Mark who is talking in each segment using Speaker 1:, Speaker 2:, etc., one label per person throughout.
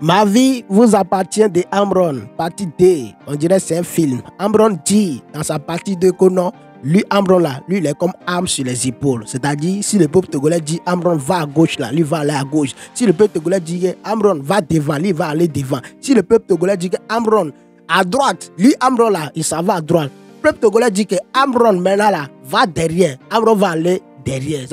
Speaker 1: Ma vie vous appartient de Amron, partie 2. On dirait que c'est un film. Amron dit dans sa partie 2 que non, lui, Amron là, lui, il est comme arme sur les épaules. C'est-à-dire, si le peuple togolais dit Amron va à gauche là, lui va aller à gauche. Si le peuple togolais dit que Amron va devant, lui va aller devant. Si le peuple togolais dit que Amron à droite, lui, Amron là, il s'en va à droite. Le peuple togolais dit que Amron maintenant là, va derrière. Amron va aller derrière.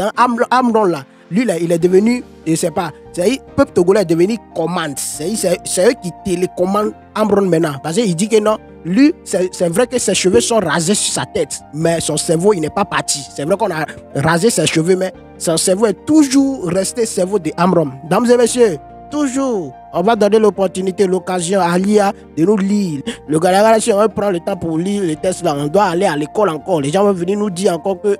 Speaker 1: Amron là, lui là, il est devenu, je ne sais pas, le peuple togolais est devenu commande. C'est eux qui télécommandent Amron maintenant. Parce qu'il dit que non, lui, c'est vrai que ses cheveux sont rasés sur sa tête, mais son cerveau, il n'est pas parti. C'est vrai qu'on a rasé ses cheveux, mais son cerveau est toujours resté cerveau de Amron. Dames et messieurs, toujours, on va donner l'opportunité, l'occasion à l'IA de nous lire. Le gars, si on prend le temps pour lire les tests là, on doit aller à l'école encore. Les gens vont venir nous dire encore que,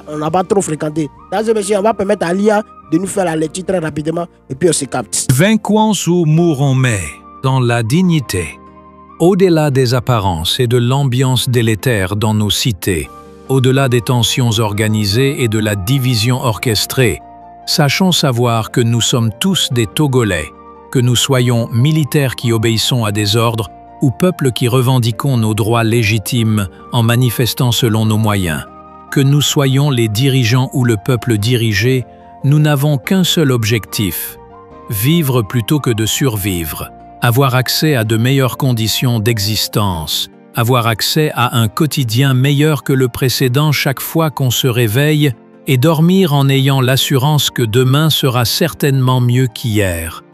Speaker 1: on n'a pas trop fréquenté. Dames et messieurs, on va permettre à l'IA de nous faire la lecture très rapidement et puis on se capte.
Speaker 2: Vainquons ou mourons mais dans la dignité. Au-delà des apparences et de l'ambiance délétère dans nos cités, au-delà des tensions organisées et de la division orchestrée, sachons savoir que nous sommes tous des Togolais, que nous soyons militaires qui obéissons à des ordres ou peuples qui revendiquons nos droits légitimes en manifestant selon nos moyens. Que nous soyons les dirigeants ou le peuple dirigé, nous n'avons qu'un seul objectif, vivre plutôt que de survivre, avoir accès à de meilleures conditions d'existence, avoir accès à un quotidien meilleur que le précédent chaque fois qu'on se réveille et dormir en ayant l'assurance que demain sera certainement mieux qu'hier.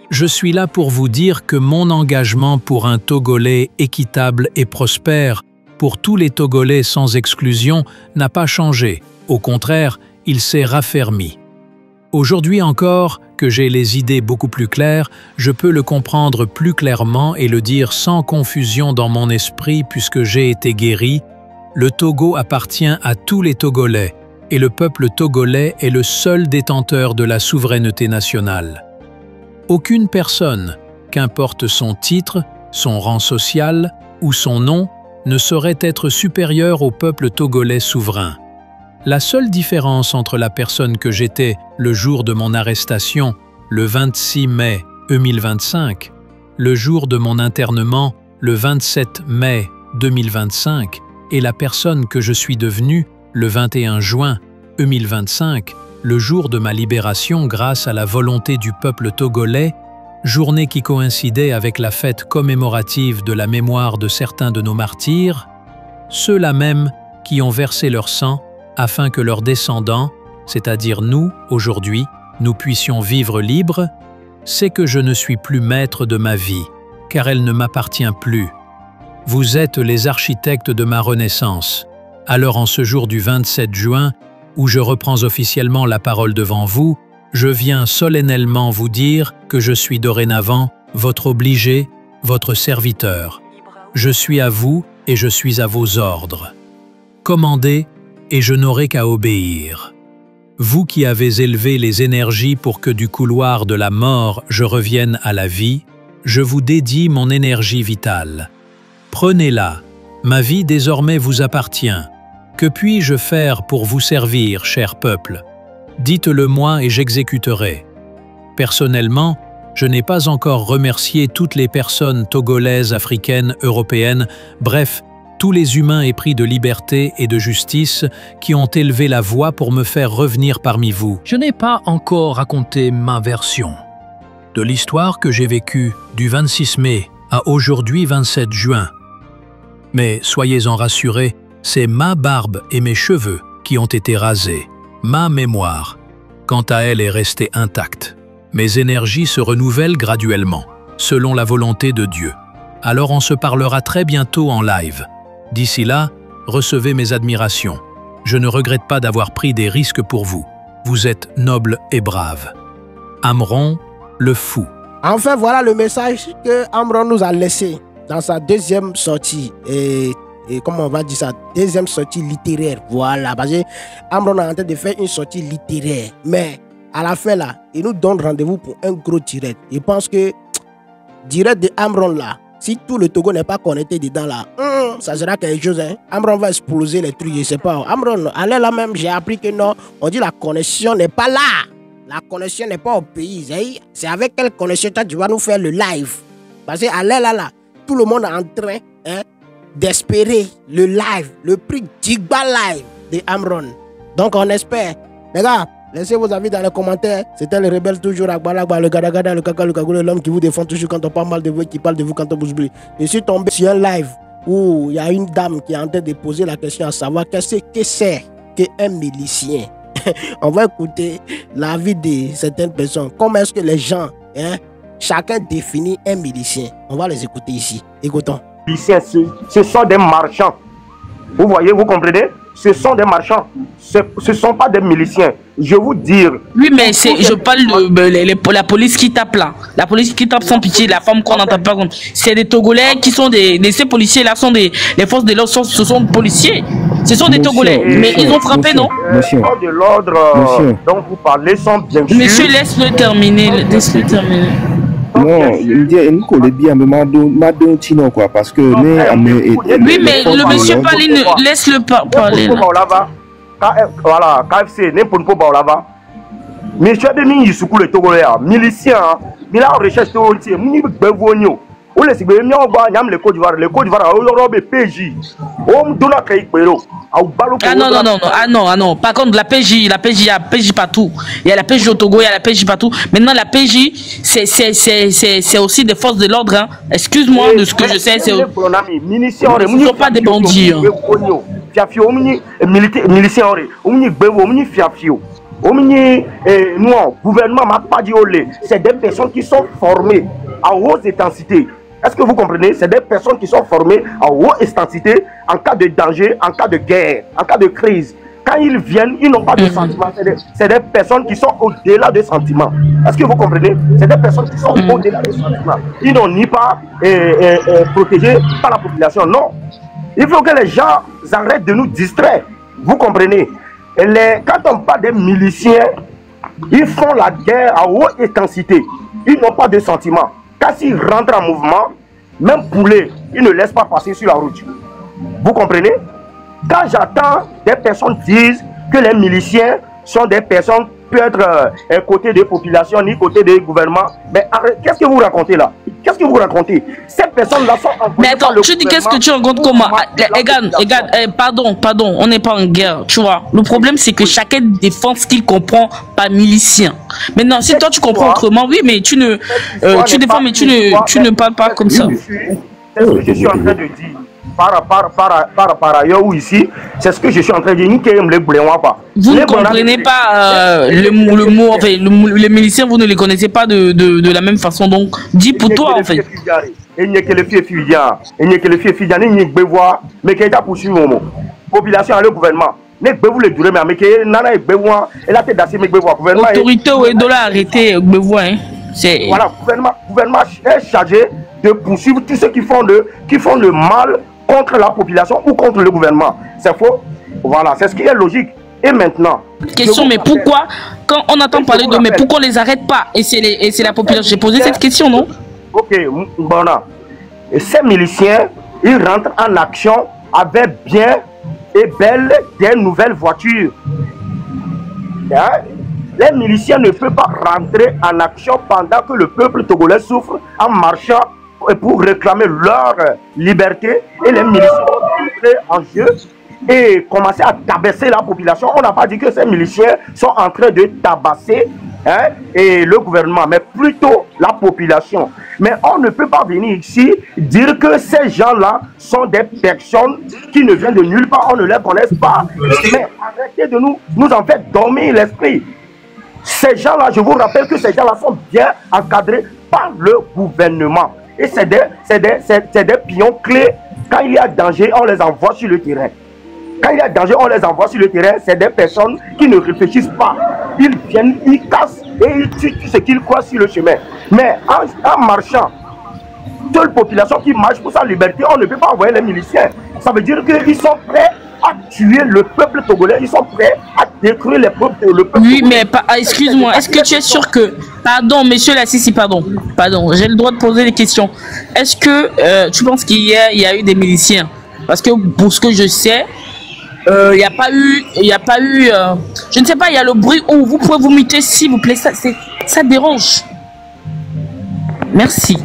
Speaker 2: Je suis là pour vous dire que mon engagement pour un Togolais équitable et prospère, pour tous les Togolais sans exclusion, n'a pas changé. Au contraire, il s'est raffermi. Aujourd'hui encore, que j'ai les idées beaucoup plus claires, je peux le comprendre plus clairement et le dire sans confusion dans mon esprit puisque j'ai été guéri. Le Togo appartient à tous les Togolais et le peuple togolais est le seul détenteur de la souveraineté nationale. Aucune personne, qu'importe son titre, son rang social ou son nom, ne saurait être supérieure au peuple togolais souverain. La seule différence entre la personne que j'étais le jour de mon arrestation, le 26 mai 2025, le jour de mon internement, le 27 mai 2025, et la personne que je suis devenue, le 21 juin 2025, le jour de ma libération grâce à la volonté du peuple togolais, journée qui coïncidait avec la fête commémorative de la mémoire de certains de nos martyrs, ceux-là même qui ont versé leur sang afin que leurs descendants, c'est-à-dire nous, aujourd'hui, nous puissions vivre libres, c'est que je ne suis plus maître de ma vie, car elle ne m'appartient plus. Vous êtes les architectes de ma renaissance. Alors en ce jour du 27 juin, où je reprends officiellement la parole devant vous, je viens solennellement vous dire que je suis dorénavant votre obligé, votre serviteur. Je suis à vous et je suis à vos ordres. Commandez et je n'aurai qu'à obéir. Vous qui avez élevé les énergies pour que du couloir de la mort je revienne à la vie, je vous dédie mon énergie vitale. Prenez-la, ma vie désormais vous appartient. Que puis-je faire pour vous servir, cher peuple? Dites-le moi et j'exécuterai. Personnellement, je n'ai pas encore remercié toutes les personnes togolaises, africaines, européennes, bref, tous les humains épris de liberté et de justice qui ont élevé la voix pour me faire revenir parmi vous. Je n'ai pas encore raconté ma version de l'histoire que j'ai vécue du 26 mai à aujourd'hui 27 juin. Mais soyez-en rassurés, c'est ma barbe et mes cheveux qui ont été rasés. Ma mémoire, quant à elle, est restée intacte. Mes énergies se renouvellent graduellement, selon la volonté de Dieu. Alors on se parlera très bientôt en live. D'ici là, recevez mes admirations. Je ne regrette pas d'avoir pris des risques pour vous. Vous êtes noble et brave. Amron, le fou.
Speaker 1: Enfin, voilà le message que Amron nous a laissé dans sa deuxième sortie. Et comment on va dire ça, deuxième sortie littéraire. Voilà, parce que Amron est en train de faire une sortie littéraire. Mais à la fin, là, il nous donne rendez-vous pour un gros direct. Je pense que direct de Amron, là, si tout le Togo n'est pas connecté dedans, là, ça sera quelque chose. Hein. Amron va exploser les trucs, je sais pas. Amron, allez là même, j'ai appris que non, on dit la connexion n'est pas là. La connexion n'est pas au pays. C'est avec quelle connexion toi, tu vas nous faire le live? Parce qu'à là, tout le monde est en train d'espérer le live, le prix Jigba live de Amron. Donc on espère. Les gars, laissez vos avis dans les commentaires. C'était le rebelle toujours Akbalakba, le Gadagada, le Kaka, le Kagoulé, l'homme qui vous défend toujours quand on parle mal de vous, qui parle de vous quand on vous oublie. Je suis tombé sur un live où il y a une dame qui est en train de poser la question à savoir qu'est-ce que c'est qu'un milicien. On va écouter l'avis de certaines personnes. Comment est-ce que les gens, chacun définit un milicien? On va les écouter ici. Écoutons.
Speaker 3: Miliciens, ce sont des marchands. Vous voyez, vous comprenez? Ce sont des marchands. Ce ne sont pas des miliciens. Je vous dire.
Speaker 4: Oui, mais je parle de la police qui tape là. La police qui tape sans pitié, la femme qu'on n'entend pas. C'est des Togolais qui sont ces policiers-là sont les forces de l'ordre, ce sont des policiers. Ce sont des Togolais. Mais ils ont frappé, non?
Speaker 3: Les forces de l'ordre dont vous parlez sont bien sûr.
Speaker 4: Monsieur, laisse-le terminer. Laisse-le terminer.
Speaker 5: Non, il dit une collègue bien, mais Tino quoi, parce que
Speaker 4: oui, mais le monsieur Paline, laisse-le parler.
Speaker 3: Voilà, KFC, n'importe quoi là-bas. Monsieur de Miyisuku le Togolais, milicien, il a recherché au entier, Mini Bevonio. Où les Sibériens ont le Côte d'Ivoire, a PJ. On donne à Kaïpero.
Speaker 4: Ah non. Par contre, la PJ, il y a PJ partout. Il y a la PJ au Togo, il y a la PJ partout. Maintenant, la PJ, c'est aussi des forces de l'ordre. Hein. Excuse-moi de ce que je sais. Ce ne sont pas des bandits.
Speaker 3: Gouvernement c'est des personnes qui sont formées à haute intensité. Est-ce que vous comprenez? C'est des personnes qui sont formées à haute intensité en cas de danger, en cas de guerre, en cas de crise. Quand ils viennent, ils n'ont pas de sentiments. C'est des personnes qui sont au-delà des sentiments. Est-ce que vous comprenez? C'est des personnes qui sont au-delà des sentiments. Ils n'ont ni pas protégés par la population. Non. Il faut que les gens arrêtent de nous distraire. Vous comprenez? Quand on parle des miliciens, ils font la guerre à haute intensité. Ils n'ont pas de sentiments. Quand ils rentrent en mouvement, même poulet, ils ne laissent pas passer sur la route. Vous comprenez? Quand j'entends des personnes dire que les miliciens sont des personnes peut-être côté des populations ni côté des gouvernements, mais qu'est-ce que vous racontez là? Qu'est-ce que vous racontez? Ces personnes-là sont envoyées.
Speaker 4: Mais attends, tu dis qu'est-ce que tu racontes comment? Pardon, on n'est pas en guerre, tu vois. Le problème, c'est que chacun défend ce qu'il comprend par milicien. Maintenant, si toi tu comprends autrement, oui, mais tu défends, mais tu ne parles pas comme ça.
Speaker 3: C'est ce que je suis en train de dire. Par ailleurs ou ici, c'est ce que je suis en train de dire.
Speaker 4: Vous ne comprenez pas le mot, enfin, les miliciens, vous ne les connaissez pas de la même façon, donc dis pour toi en fait.
Speaker 3: Population le gouvernement.
Speaker 4: Autorité ou de arrêter
Speaker 3: voilà, gouvernement est chargé de poursuivre tous ceux qui font le mal contre la population ou contre le gouvernement. C'est faux. Voilà, c'est ce qui est logique. Et maintenant...
Speaker 4: Question, mais pourquoi, quand on entend parler de... Mais pourquoi on ne les arrête pas? Et c'est la population. J'ai posé cette question, non?
Speaker 3: Ok, bon. Et ces miliciens, ils rentrent en action avec bien et belle des nouvelles voitures. Hein? Les miliciens ne peuvent pas rentrer en action pendant que le peuple togolais souffre en marchant pour réclamer leur liberté, et les miliciens ont entré en jeu et commencé à tabasser la population. On n'a pas dit que ces miliciens sont en train de tabasser et le gouvernement, mais plutôt la population. Mais on ne peut pas venir ici dire que ces gens-là sont des personnes qui ne viennent de nulle part, on ne les connaît pas. Mais arrêtez de nous en faire dormir l'esprit. Ces gens-là, je vous rappelle que ces gens-là sont bien encadrés par le gouvernement. Et c'est des pions clés. Quand il y a danger, on les envoie sur le terrain. Quand il y a danger, on les envoie sur le terrain. C'est des personnes qui ne réfléchissent pas. Ils viennent, ils cassent et ils tuent tout ce qu'ils croient sur le chemin. Mais en marchant, toute la population qui marche pour sa liberté, on ne peut pas envoyer les miliciens. Ça veut dire qu'ils sont prêts à tuer le peuple togolais, ils sont prêts à détruire le peuple
Speaker 4: oui, mais excuse-moi, est-ce que tu es sûr que... Pardon, monsieur Lassisi, pardon, j'ai le droit de poser des questions. Est-ce que tu penses qu'il y a eu des miliciens? Parce que pour ce que je sais, Il n'y a pas eu, je ne sais pas, il y a le bruit. Oh, vous pouvez vous muter s'il vous plaît, ça dérange. Merci.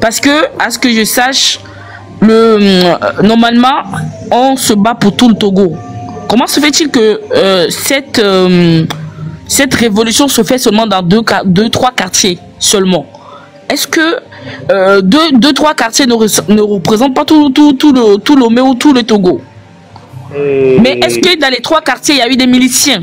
Speaker 4: Parce que, à ce que je sache, normalement, on se bat pour tout le Togo. Comment se fait-il que cette révolution se fait seulement dans 2-3 quartiers seulement? Est-ce que 2-3 quartiers ne représentent pas tout Lomé ou tout le Togo? Mais est-ce que dans les 3 quartiers, il y a eu des miliciens?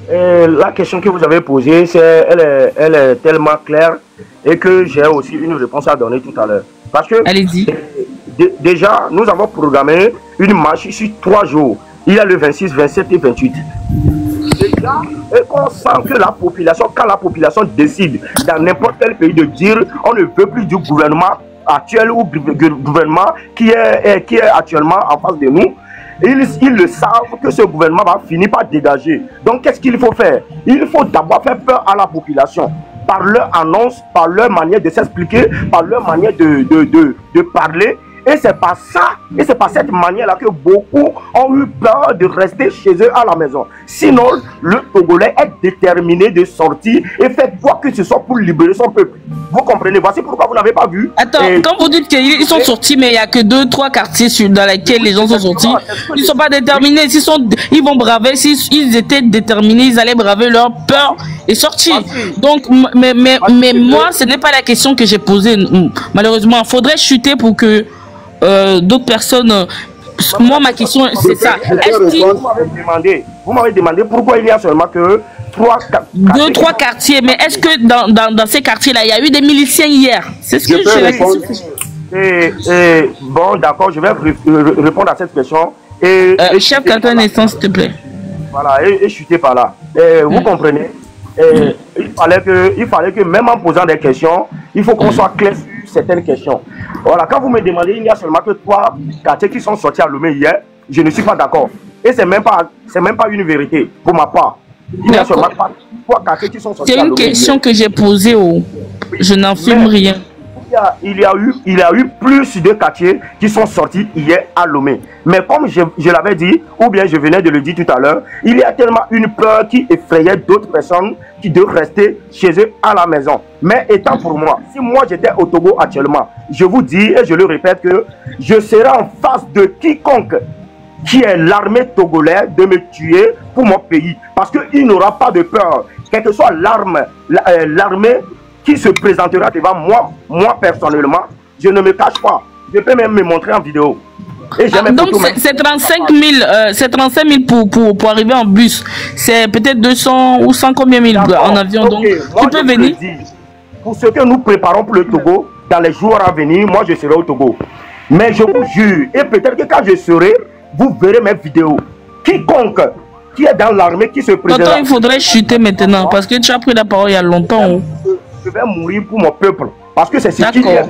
Speaker 3: La question que vous avez posée, elle est tellement claire et que j'ai aussi une réponse à donner tout à l'heure. Parce que déjà, nous avons programmé une marche sur 3 jours. Il y a le 26, 27 et 28. Déjà, et qu'on sent que la population, quand la population décide dans n'importe quel pays de dire on ne veut plus du gouvernement actuel ou du gouvernement qui est actuellement en face de nous, ils le savent que ce gouvernement va finir par dégager. Donc qu'est-ce qu'il faut faire? Il faut d'abord faire peur à la population par leur annonce, par leur manière de s'expliquer, par leur manière de parler. Et c'est par ça, et c'est par cette manière-là que beaucoup ont eu peur de rester chez eux à la maison. Sinon, le Togolais est déterminé de sortir et faire quoi que ce soit pour libérer son peuple. Vous comprenez? Voici pourquoi vous n'avez pas vu.
Speaker 4: Attends, quand vous dites qu'ils sont sortis, mais il n'y a que 2-3 quartiers dans lesquels les gens sont sortis, ils ne sont pas déterminés. Ils vont braver, s'ils étaient déterminés, ils allaient braver leur peur et sortir. Donc, mais moi, ce n'est pas la question que j'ai posée. Malheureusement, il faudrait chuter pour que d'autres personnes. Moi, ma question, c'est ça.
Speaker 3: Vous m'avez demandé pourquoi il y a seulement que
Speaker 4: 2-3 quartiers. Mais est-ce que dans ces quartiers-là, il y a eu des miliciens hier? C'est ce que je
Speaker 3: réponds. Bon, d'accord, je vais répondre à cette question.
Speaker 4: Chef canton naissance, s'il te plaît.
Speaker 3: Voilà, et chuter par là. Vous comprenez? Il fallait que même en posant des questions, il faut qu'on soit clair sur certaines questions. Voilà, quand vous me demandez, il n'y a seulement que 3 quartiers qui sont sortis à Lomé hier, je ne suis pas d'accord. Et c'est même pas une vérité pour ma part. Il n'y a seulement 3 quartiers qui sont sortis à Lomé.
Speaker 4: C'est une question que j'ai posée, je n'en fume rien.
Speaker 3: Il y a eu plus de quartiers qui sont sortis hier à Lomé. Mais comme je l'avais dit, ou bien je venais de le dire tout à l'heure, il y a tellement une peur qui effrayait d'autres personnes qui devaient rester chez eux à la maison. Mais étant pour moi, si moi j'étais au Togo actuellement, je vous dis et je le répète que je serai en face de quiconque qui est l'armée togolaise de me tuer pour mon pays. Parce qu'il n'aura pas de peur. Quelle que soit l'armée qui se présentera devant moi personnellement, je ne me cache pas. Je peux même me montrer en vidéo. Et
Speaker 4: donc c'est 35 000 pour arriver en bus. C'est peut-être 200 ou 100 combien mille en avion. Donc tu peux venir.
Speaker 3: Pour ce que nous préparons pour le Togo, dans les jours à venir, moi je serai au Togo. Mais je vous jure, et peut-être que quand je serai, vous verrez mes vidéos. Quiconque qui est dans l'armée qui se présente.
Speaker 4: Il faudrait chuter maintenant parce que tu as pris la parole il y a longtemps.
Speaker 3: Je vais mourir pour mon peuple. Parce que c'est ce qui est clair.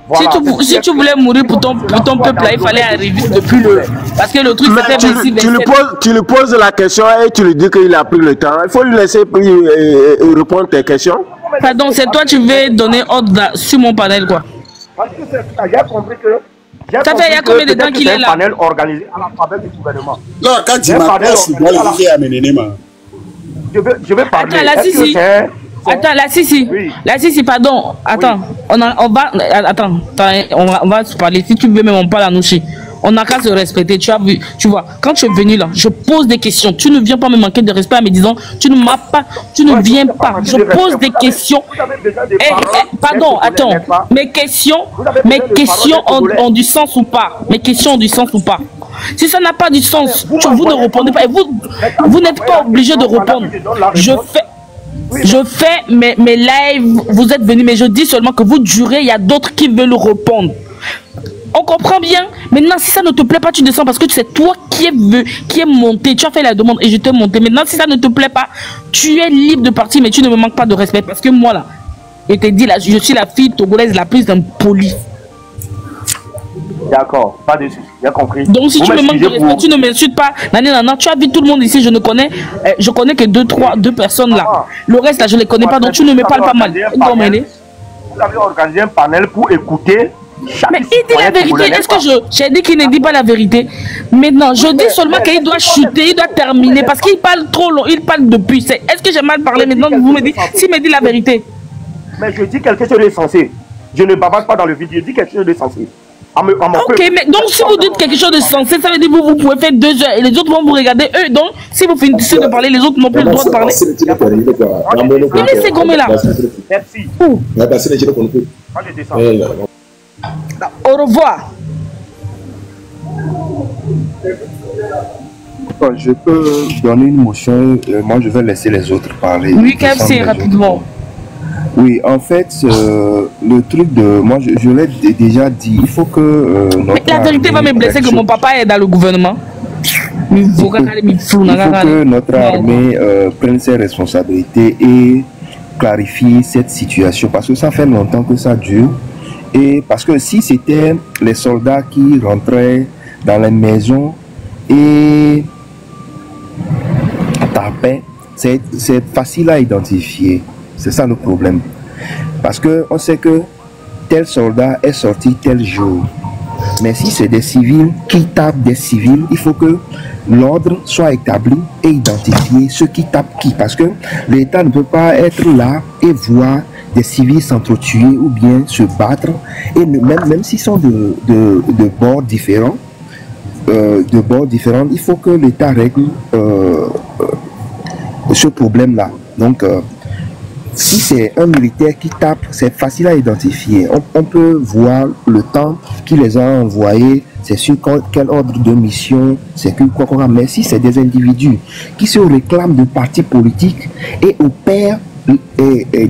Speaker 4: Voilà. Si tu voulais mourir pour ton peuple, là, il fallait arriver depuis le... Parce que le truc, c'était...
Speaker 6: Tu lui poses la question et tu lui dis qu'il a pris le temps. Il faut lui laisser répondre tes questions.
Speaker 4: Pardon, c'est toi, tu veux donner ordre sur mon panel, quoi.
Speaker 3: Parce que j'ai compris que...
Speaker 4: Ça fait il y a combien de temps qu'il est là?
Speaker 3: Un panel organisé à la faveur du gouvernement.
Speaker 7: Non, quand tu m'appelles, je dois le dire à Ménénéma.
Speaker 3: Je vais parler.
Speaker 4: Attends, là, si. Attends, là, si. Oui. Là, si, pardon. Attends, oui. on va se parler. Si tu veux même, on parle à Nouchi. On n'a qu'à se respecter. Tu as vu, tu vois, quand tu es venu là, je pose des questions. Tu ne viens pas me manquer de respect en me disant, tu ne m'as pas, tu ne viens pas. Je pose des questions. Pardon, attends. Mes questions ont du sens ou pas? Mes questions ont du sens ou pas? Si ça n'a pas du sens, vous ne répondez pas. Et vous n'êtes pas obligé de répondre. Je fais mes lives, vous êtes venus, mais je dis seulement que vous durez, il y a d'autres qui veulent répondre. On comprend bien. Maintenant, si ça ne te plaît pas, tu descends parce que c'est toi qui es monté. Tu as fait la demande et je t'ai monté. Maintenant, si ça ne te plaît pas, tu es libre de partir, mais tu ne me manques pas de respect. Parce que moi, là, je te dis, là, je suis la fille togolaise la plus impolie.
Speaker 3: D'accord, pas de soucis, j'ai compris.
Speaker 4: Donc si tu me manques de respect, tu ne m'insultes pas. Tu as vu tout le monde ici, je connais que deux personnes là. Le reste là, je ne les connais pas, donc tu ne me parles pas mal.
Speaker 3: Vous avez organisé un panel pour écouter
Speaker 4: Mais il dit la vérité. Est-ce que j'ai dit qu'il ne dit pas la vérité? Maintenant, je dis seulement qu'il doit chuter, il doit terminer parce qu'il parle trop long, il parle depuis. Est-ce que j'ai mal parlé maintenant? Vous me dites, s'il me dit la vérité.
Speaker 3: Mais je dis quelque chose de sensé. Je ne bavarde pas dans le vidéo, je dis quelque chose de sensé.
Speaker 4: Ok, mais donc si vous dites quelque chose de sensé, ça veut dire que vous pouvez faire 2 heures et les autres vont vous regarder eux. Donc, si vous finissez de parler, les autres n'ont plus le droit de parler. Il laissez comme là.
Speaker 3: Merci.
Speaker 4: Au revoir.
Speaker 5: Je peux donner une motion, moi je vais laisser les autres parler.
Speaker 4: Oui, KFC, rapidement.
Speaker 5: Oui, en fait, le truc de... Moi, je l'ai déjà dit, il faut que...
Speaker 4: mais la vérité va me blesser que mon papa est dans le gouvernement. Il faut
Speaker 5: que notre armée prenne ses responsabilités et clarifie cette situation. Parce que ça fait longtemps que ça dure. Et parce que si c'était les soldats qui rentraient dans les maisons et tapaient, c'est facile à identifier. C'est ça le problème. Parce qu'on sait que tel soldat est sorti tel jour. Mais si c'est des civils qui tapent des civils, il faut que l'ordre soit établi et identifier ceux qui tapent qui. Parce que l'État ne peut pas être là et voir des civils s'entretuer ou bien se battre. Et même s'ils sont de bords différents, il faut que l'État règle ce problème-là. Donc, si c'est un militaire qui tape, c'est facile à identifier. On peut voir le temps qu'il les a envoyés, c'est sur quel ordre de mission, c'est quoi. Mais si c'est des individus qui se réclament de partis politiques et opèrent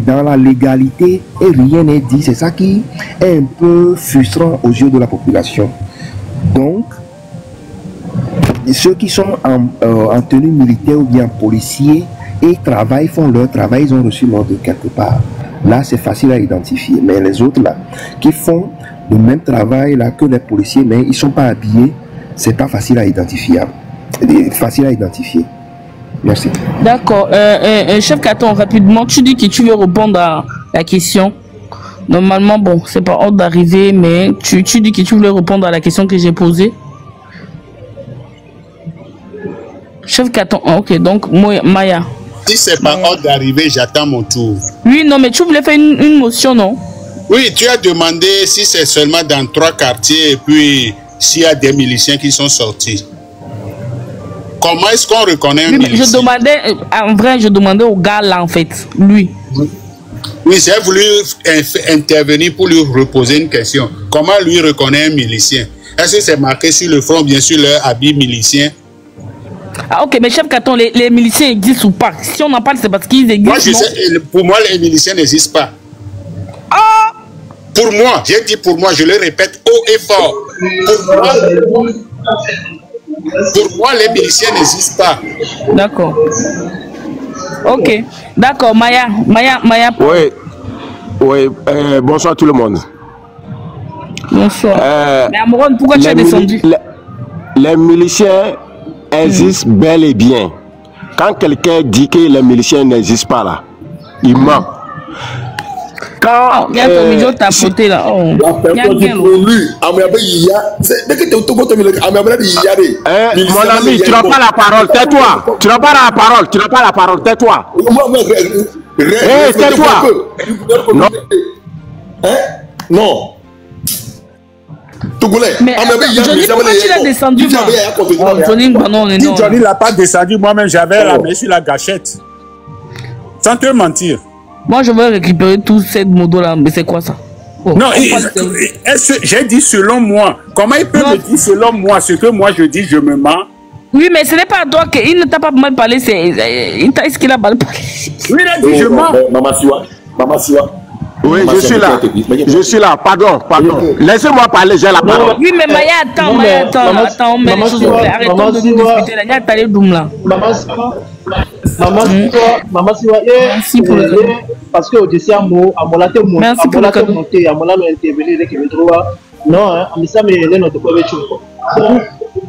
Speaker 5: dans la légalité et rien n'est dit, c'est ça qui est un peu frustrant aux yeux de la population. Donc, ceux qui sont en tenue militaire ou bien policiers et travaillent, font leur travail, ils ont reçu l'ordre quelque part. Là, c'est facile à identifier. Mais les autres, là, qui font le même travail là que les policiers, mais ils ne sont pas habillés, c'est pas facile à identifier. Merci.
Speaker 4: D'accord. Chef Katon, rapidement, tu dis que tu veux répondre à la question. Normalement, bon, c'est pas ordre d'arriver, mais tu dis que tu voulais répondre à la question que j'ai posée. Chef Katon, ok, donc Maya.
Speaker 7: Si c'est pas ordre d'arriver, j'attends mon tour.
Speaker 4: Oui, non, mais tu voulais faire une motion, non?
Speaker 7: Oui, tu as demandé si c'est seulement dans 3 quartiers et puis s'il y a des miliciens qui sont sortis. Comment est-ce qu'on reconnaît un milicien?
Speaker 4: Je demandais, en vrai, je demandais au gars là, en fait, lui.
Speaker 7: Oui, j'ai voulu intervenir pour lui reposer une question. Comment lui reconnaît un milicien? Est-ce que c'est marqué sur le front, bien sûr, leur habit milicien?
Speaker 4: Ah, ok, mais chef Katon, les miliciens existent ou pas? Si on en parle, c'est parce qu'ils existent.
Speaker 7: Moi, je sais, pour moi, les miliciens n'existent pas.
Speaker 4: Ah!
Speaker 7: Pour moi, j'ai dit pour moi, je le répète haut et fort. Pour moi, les miliciens n'existent pas.
Speaker 4: D'accord. Ok. D'accord, Maya.
Speaker 6: Oui, bonsoir tout le monde.
Speaker 4: Bonsoir. Mais Amouron, pourquoi tu es descendu?
Speaker 6: Les miliciens existent bel et bien. Quand quelqu'un dit que les miliciens n'existent pas là, il ment. Quand
Speaker 4: tapoté là. Oh.
Speaker 6: Mon ami, tu n'as pas la parole, tais-toi. Tu n'as pas la parole, tais-toi. Tais-toi.
Speaker 7: Non.
Speaker 4: Mais Johnny, pourquoi tu l'as descendu?
Speaker 8: Si Johnny l'a pas descendu, moi-même j'avais la main sur la gâchette. Sans te mentir.
Speaker 4: Moi je veux récupérer tous ces motos là, mais c'est quoi ça?
Speaker 8: Non, j'ai dit selon moi. Comment il peut me dire selon moi ce que moi je dis, je me mens?
Speaker 4: Oui, mais ce n'est pas à toi qu'il ne t'a pas mal parlé, est-ce qu'il a mal parlé?
Speaker 8: Oui, il a dit je mens.
Speaker 7: Maman Siwa.
Speaker 6: Oui, je suis là, pardon. Laissez-moi parler, j'ai la parole.
Speaker 4: Oui, mais Maya, attends, on met les choses au clair. Arrêtons de nous discuter là, il y a parlé d'oum là.
Speaker 9: Maman Siwa, merci pour le cadeau. Parce que au-dessus, merci pour le cadeau. Non, mais ça, mais elle notre pauvre chose.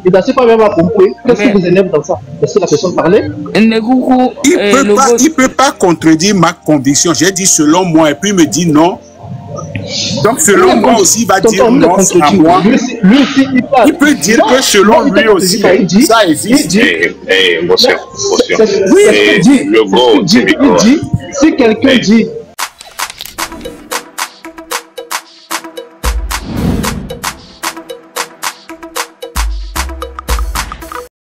Speaker 9: Il ne pas même à comprendre. Qu'est-ce qui vous énerve dans ça? C'est la question de parler.
Speaker 8: Il peut pas contredire ma conviction. J'ai dit selon moi et puis il me dit non. Donc, selon moi aussi, il va dire non à moi.
Speaker 9: Lui aussi, il parle.
Speaker 8: Il peut dire que selon lui aussi, ça existe.
Speaker 9: Oui, le dit, si quelqu'un dit,